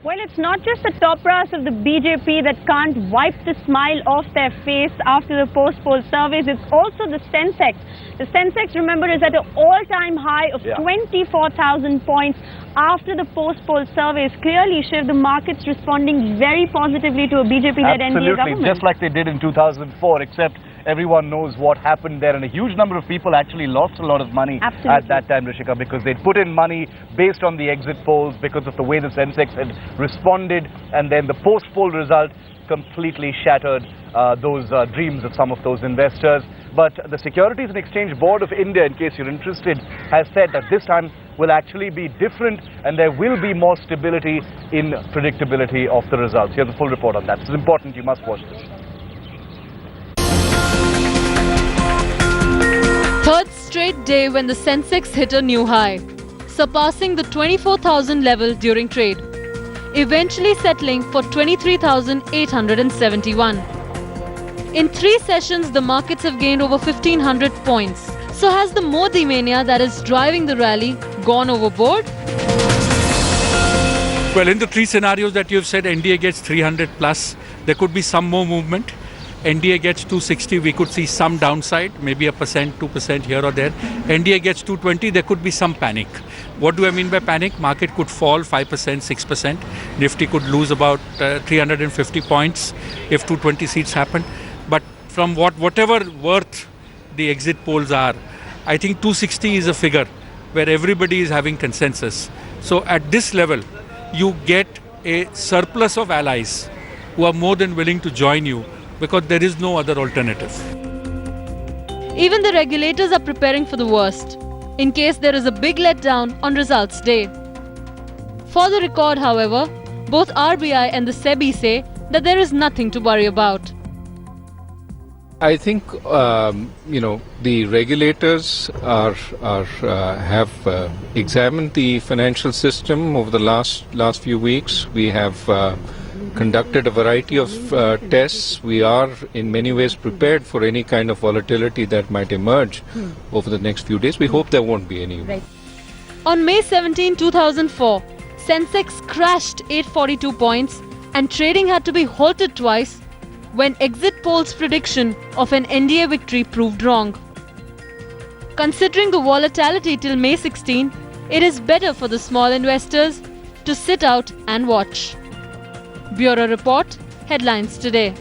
Well, it's not just the top brass of the BJP that can't wipe the smile off their face after the post-poll surveys. It's also the Sensex. The Sensex, remember, is at an all-time high of 24,000 points after the post-poll surveys. Clearly, Shiv, the market's responding very positively to a BJP-led NDA government. Just like they did in 2004, except everyone knows what happened there, and a huge number of people actually lost a lot of money at that time, Rishika, because they'd put in money based on the exit polls, because of the way the Sensex had responded, and then the post-poll result completely shattered those dreams of some of those investors. But the Securities and Exchange Board of India, in case you're interested, has said that this time will actually be different and there will be more stability in predictability of the results. Here's a full report on that. It's important, you must watch this. Third straight day when the Sensex hit a new high, surpassing the 24,000 level during trade, eventually settling for 23,871. In 3 sessions, the markets have gained over 1,500 points. So has the Modi mania that is driving the rally gone overboard? Well, in the 3 scenarios that you've said, NDA gets 300 plus, there could be some more movement. NDA gets 260, we could see some downside, maybe 1%, 2% here or there. NDA gets 220, there could be some panic. What do I mean by panic? Market could fall 5%, 6%. Nifty could lose about 350 points if 220 seats happen. But from whatever worth the exit polls are, I think 260 is a figure where everybody is having consensus. So at this level, you get a surplus of allies who are more than willing to join you, because there is no other alternative. Even the regulators are preparing for the worst, in case there is a big letdown on results day. For the record, however, both RBI and the SEBI say that there is nothing to worry about. I think, the regulators have examined the financial system over the last few weeks. We have conducted a variety of tests. We are in many ways prepared for any kind of volatility that might emerge over the next few days. We hope there won't be any. Right. On May 17, 2004, Sensex crashed 842 points and trading had to be halted twice when exit polls' prediction of an NDA victory proved wrong. Considering the volatility till May 16, it is better for the small investors to sit out and watch. Bureau Report, Headlines Today.